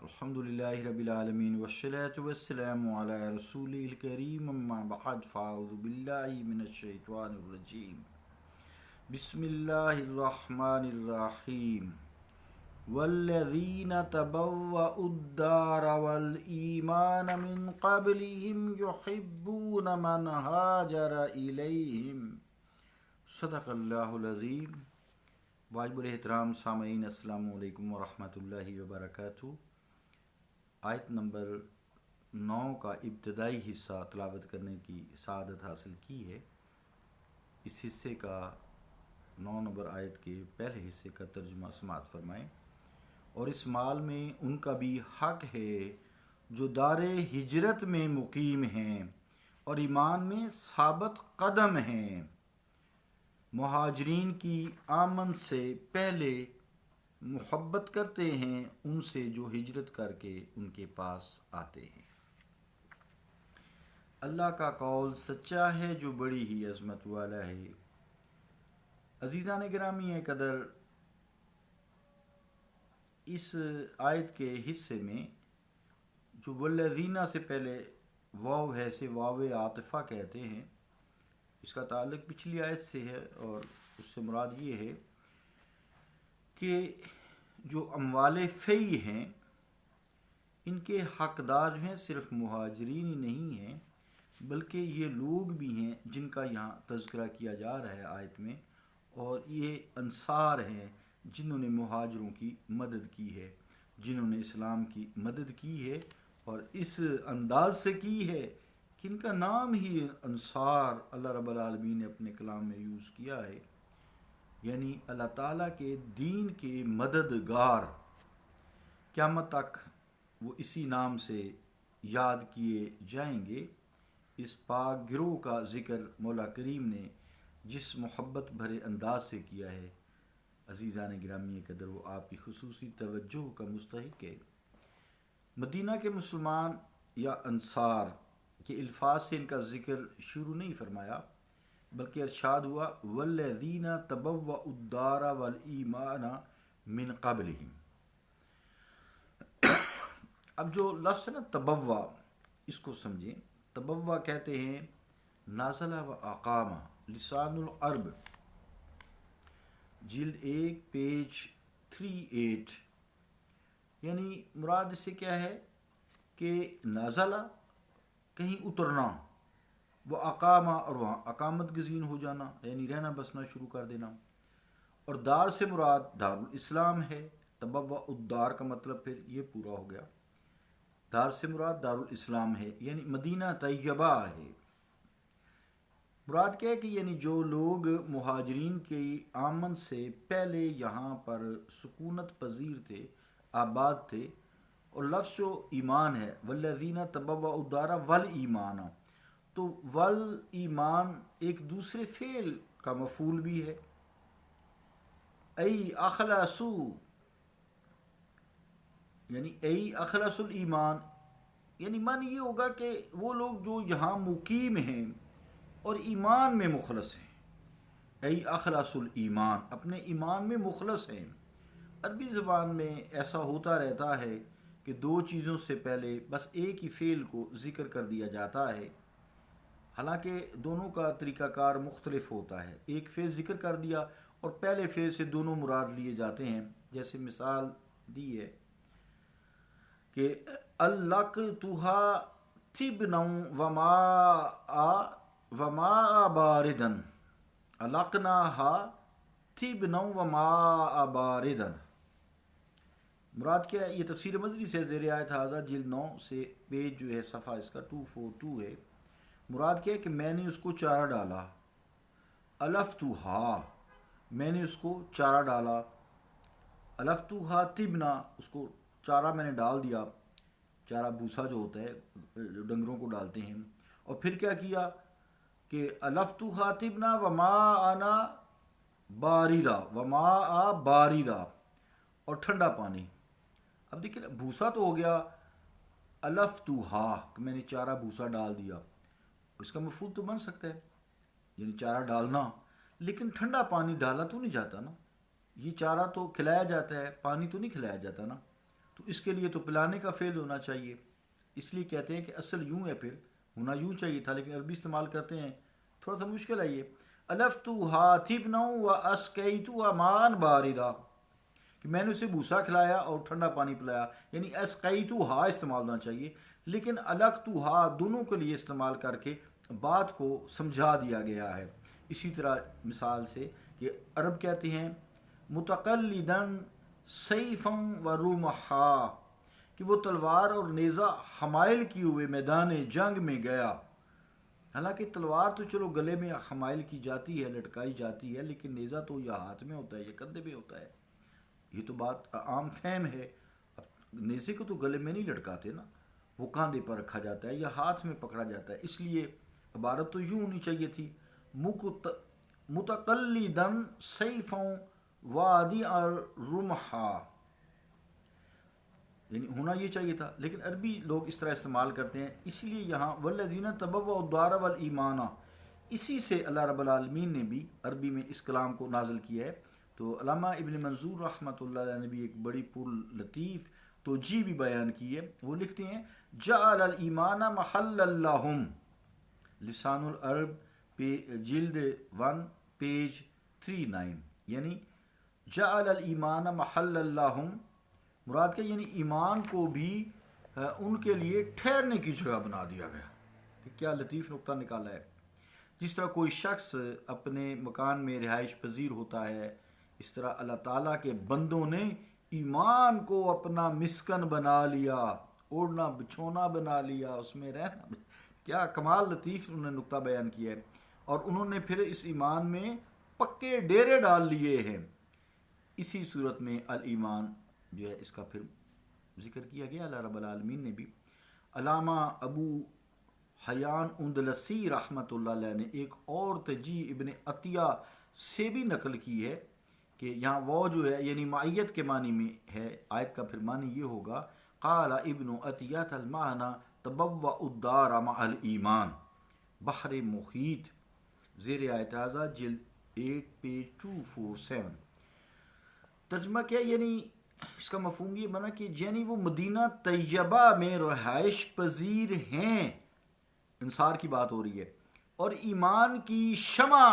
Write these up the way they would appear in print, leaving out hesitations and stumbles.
الحمدللہ رب العالمین والصلاة والسلام علی رسول الکریم اما بعد فاعوذ باللہ من الشیطان الرجیم بسم اللہ الرحمن الرحیم والذین تبوأوا الدار والایمان من قبلهم یحبون من ہاجر الیہم صدق اللہ العظیم۔ واجب الاحترام سامعین، السلام علیکم ورحمۃ اللہ وبرکاتہ۔ آیت نمبر 9 کا ابتدائی حصہ تلاوت کرنے کی سعادت حاصل کی ہے۔ اس حصے کا 9 نمبر آیت کے پہلے حصے کا ترجمہ سماعت فرمائیں۔ اور اس مال میں ان کا بھی حق ہے جو دار ہجرت میں مقیم ہیں اور ایمان میں ثابت قدم ہیں، مہاجرین کی آمد سے پہلے محبت کرتے ہیں ان سے جو ہجرت کر کے ان کے پاس آتے ہیں۔ اللہ کا قول سچا ہے جو بڑی ہی عظمت والا ہے۔ عزیزان گرامی قدر، اس آیت کے حصے میں جو والذین سے پہلے واو ہے، سے واو عاطفہ کہتے ہیں، اس کا تعلق پچھلی آیت سے ہے اور اس سے مراد یہ ہے کہ جو اموال فی ہیں ان کے حقدار جو ہیں صرف مہاجرین ہی نہیں ہیں بلکہ یہ لوگ بھی ہیں جن کا یہاں تذکرہ کیا جا رہا ہے آیت میں، اور یہ انصار ہیں جنہوں نے مہاجروں کی مدد کی ہے، جنہوں نے اسلام کی مدد کی ہے، اور اس انداز سے کی ہے کہ ان کا نام ہی انصار اللہ رب العالمین نے اپنے کلام میں یوز کیا ہے، یعنی اللہ تعالیٰ کے دین کے مددگار۔ قیامت تک وہ اسی نام سے یاد کیے جائیں گے۔ اس پاک گروہ کا ذکر مولا کریم نے جس محبت بھرے انداز سے کیا ہے، عزیزان گرامی قدر، وہ آپ کی خصوصی توجہ کا مستحق ہے۔ مدینہ کے مسلمان یا انصار کے الفاظ سے ان کا ذکر شروع نہیں فرمایا، بلکہ ارشاد ہوا والذین تبوأوا الدار والایمان من قبلہم۔ اب جو لفظ ہے نا تبوا، اس کو سمجھیں۔ تبوا کہتے ہیں نازلہ و اقامہ، لسان العرب، جلد 1 پیج 38، یعنی مراد اس سے کیا ہے کہ نازلہ کہیں اترنا، وہ اقامہ اور وہاں اقامت گزین ہو جانا، یعنی رہنا بسنا شروع کر دینا، اور دار سے مراد دار الاسلام ہے۔ تبوأ الدار کا مطلب پھر یہ پورا ہو گیا، دار سے مراد دار الاسلام ہے، یعنی مدینہ طیبہ ہے۔ مراد کیا ہے کہ یعنی جو لوگ مہاجرین کی آمد سے پہلے یہاں پر سکونت پذیر تھے، آباد تھے، اور لفظ جو ایمان ہے والذین تبوأوا الدار والایمان، تو والایمان ایک دوسرے فعل کا مفعول بھی ہے، ای اخلصو، یعنی ای اخلص الایمان، یعنی معنی یہ ہوگا کہ وہ لوگ جو یہاں مقیم ہیں اور ایمان میں مخلص ہیں، ای اخلص الایمان، اپنے ایمان میں مخلص ہیں۔ عربی زبان میں ایسا ہوتا رہتا ہے کہ دو چیزوں سے پہلے بس ایک ہی فعل کو ذکر کر دیا جاتا ہے، حالانکہ دونوں کا طریقہ کار مختلف ہوتا ہے۔ ایک فعل ذکر کر دیا اور پہلے فعل سے دونوں مراد لیے جاتے ہیں، جیسے مثال دی ہے کہ القتھا طبنا وماء باردا، القناھا طبنا وماء باردا۔ مراد کیا ہے؟ یہ تفسیر مظری سے زیر آیت حاضہ جلد 9 سے پیج جو ہے صفحہ اس کا 242 ہے۔ مراد کیا ہے کہ میں نے اس کو چارہ ڈالا، الفتھا، میں نے اس کو چارہ ڈالا، الفتھا طبنا، اس کو چارہ میں نے ڈال دیا، چارہ بھوسا جو ہوتا ہے جو ڈنگروں کو ڈالتے ہیں، اور پھر کیا کیا کہ الفتھا طبنا وماء باردا، وماء باردا، اور ٹھنڈا پانی۔ اب دیکھیں بھوسا تو ہو گیا الفتھا، کہ میں نے چارہ بھوسا ڈال دیا، اس کا مفعول تو بن سکتا ہے، یعنی چارہ ڈالنا، لیکن ٹھنڈا پانی ڈالا تو نہیں جاتا نا، یہ چارہ تو کھلایا جاتا ہے، پانی تو نہیں کھلایا جاتا نا، تو اس کے لیے تو پلانے کا فعل ہونا چاہیے، اس لیے کہتے ہیں کہ اصل یوں ہے، پھر ہونا یوں چاہیے تھا، لیکن عربی استعمال کرتے ہیں، تھوڑا سا مشکل ہے یہ۔ الفتھا تبنا و اسقیتھا ماء باردا، کہ میں نے اسے بوسا کھلایا اور ٹھنڈا پانی پلایا، یعنی اسقیتھا استعمال ہونا چاہیے، لیکن القتھا دونوں کے لیے استعمال کر کے بات کو سمجھا دیا گیا ہے۔ اسی طرح مثال سے کہ عرب کہتے ہیں متقلدن سیفا و رمحا، کہ وہ تلوار اور نیزہ حمائل کیے ہوئے میدان جنگ میں گیا۔ حالانکہ تلوار تو چلو گلے میں حمائل کی جاتی ہے، لٹکائی جاتی ہے، لیکن نیزہ تو یا ہاتھ میں ہوتا ہے یا کندھے میں ہوتا ہے، یہ تو بات عام فہم ہے۔ اب نیزے کو تو گلے میں نہیں لٹکاتے نا، وہ کاندھے پر رکھا جاتا ہے یا ہاتھ میں پکڑا جاتا ہے، اس لیے عبارت تو یوں ہونی چاہیے تھی متقلدن سیفا وادی رمحا، یعنی ہونا یہ چاہیے تھا، لیکن عربی لوگ اس طرح استعمال کرتے ہیں، اس لیے یہاں والذین تبوؤا الدار والایمان، اسی سے اللہ رب العالمین نے بھی عربی میں اس کلام کو نازل کیا ہے۔ تو علامہ ابن منظور رحمۃ اللہ علیہ نے بھی ایک بڑی پر لطیف توجیہ بھی بیان کی ہے، وہ لکھتے ہیں جعل الایمان محل اللہم، لسان العرب جلد 1 پیج 39، یعنی جعل الایمان محل اللہم، مراد کہ یعنی ایمان کو بھی ان کے لیے ٹھہرنے کی جگہ بنا دیا گیا۔ کیا لطیف نقطہ نکالا ہے۔ جس طرح کوئی شخص اپنے مکان میں رہائش پذیر ہوتا ہے، اس طرح اللہ تعالیٰ کے بندوں نے ایمان کو اپنا مسکن بنا لیا، اوڑھنا بچھونا بنا لیا، اس میں رہنا۔ کیا کمال لطیف انہوں نے نقطہ بیان کیا ہے، اور انہوں نے پھر اس ایمان میں پکے ڈیرے ڈال لیے ہیں۔ اسی صورت میں الایمان جو ہے اس کا پھر ذکر کیا گیا اللہ رب العالمین نے بھی۔ علامہ ابو حیان اندلسی رحمۃ اللہ علیہ نے ایک اور تجزیہ ابن عطیہ سے بھی نقل کی ہے کہ یہاں وہ جو ہے یعنی معیت کے معنی میں ہے، آیت کا پھر معنی یہ ہوگا قال ابن عطیہ المعنی تبوأ الدار مع الایمان، بحر محیط زیر آیت ازا جلد 8 پیج 247۔ ترجمہ کیا، یعنی اس کا مفہوم یہ بنا کہ یعنی وہ مدینہ طیبہ میں رہائش پذیر ہیں، انصار کی بات ہو رہی ہے، اور ایمان کی شمع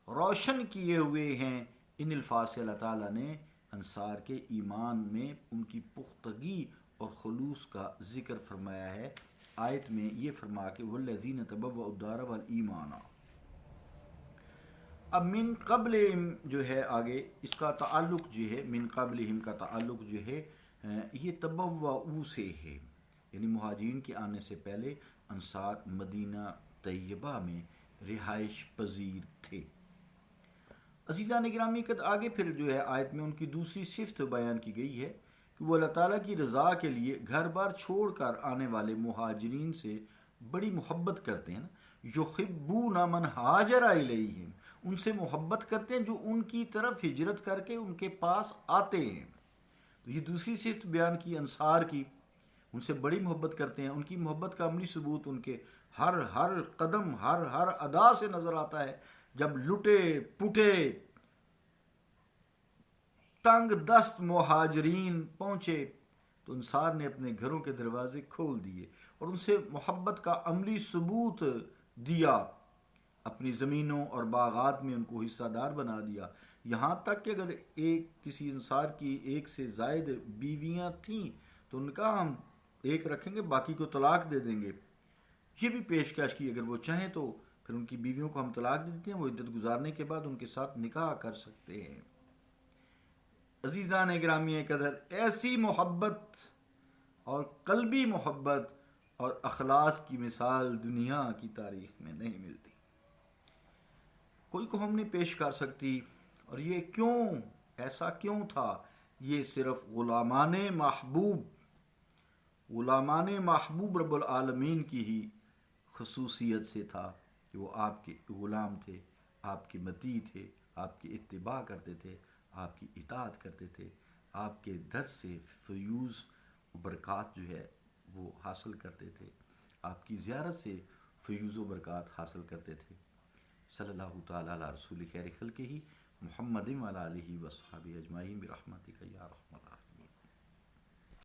روشن کیے ہوئے ہیں۔ ان الفاظ سے اللہ تعالیٰ نے انصار کے ایمان میں ان کی پختگی اور خلوص کا ذکر فرمایا ہے، آیت میں یہ فرما کہ والذین تبوؤا الدار والایمان۔ اب من قبلہم جو ہے آگے اس کا تعلق جو ہے، من قبلہم کا تعلق جو ہے یہ تبوؤ سے ہے، یعنی مہاجرین کے آنے سے پہلے انصار مدینہ طیبہ میں رہائش پذیر تھے۔ عزیزان گرامی، آگے پھر جو ہے آیت میں ان کی دوسری صفت بیان کی گئی ہے کہ وہ اللہ تعالیٰ کی رضا کے لیے گھر بار چھوڑ کر آنے والے مہاجرین سے بڑی محبت کرتے ہیں، یحبون من ہاجر الیہم، ان سے محبت کرتے ہیں جو ان کی طرف ہجرت کر کے ان کے پاس آتے ہیں۔ تو یہ دوسری صفت بیان کی انصار کی، ان سے بڑی محبت کرتے ہیں۔ ان کی محبت کا عملی ثبوت ان کے ہر قدم ہر ادا سے نظر آتا ہے۔ جب لٹے پٹے تنگ دست مہاجرین پہنچے تو انصار نے اپنے گھروں کے دروازے کھول دیے اور ان سے محبت کا عملی ثبوت دیا، اپنی زمینوں اور باغات میں ان کو حصہ دار بنا دیا، یہاں تک کہ اگر کسی انصار کی ایک سے زائد بیویاں تھیں تو ان کا ہم ایک رکھیں گے، باقی کو طلاق دے دیں گے۔ یہ بھی پیشکش کی اگر وہ چاہیں تو پھر ان کی بیویوں کو ہم طلاق دے دیتے ہیں، وہ عدت گزارنے کے بعد ان کے ساتھ نکاح کر سکتے ہیں۔ عزیزان گرامی قدر، ایسی محبت اور قلبی محبت اور اخلاص کی مثال دنیا کی تاریخ میں نہیں ملتی، کوئی کو ہم نہیں پیش کر سکتی۔ اور یہ کیوں، ایسا کیوں تھا؟ یہ صرف غلامان محبوب رب العالمین کی ہی خصوصیت سے تھا کہ وہ آپ کے غلام تھے، آپ کے مطیع تھے، آپ کی اتباع کرتے تھے، آپ کی اطاعت کرتے تھے، آپ کے در سے فیوز و برکات جو ہے وہ حاصل کرتے تھے، آپ کی زیارت سے فیوز و برکات حاصل کرتے تھے۔ صلی اللہ تعالیٰ علی رسول خیر خلقہ محمد وعلی آلہ وصحبہ اجمعین برحمتک یا ارحم الراحمین۔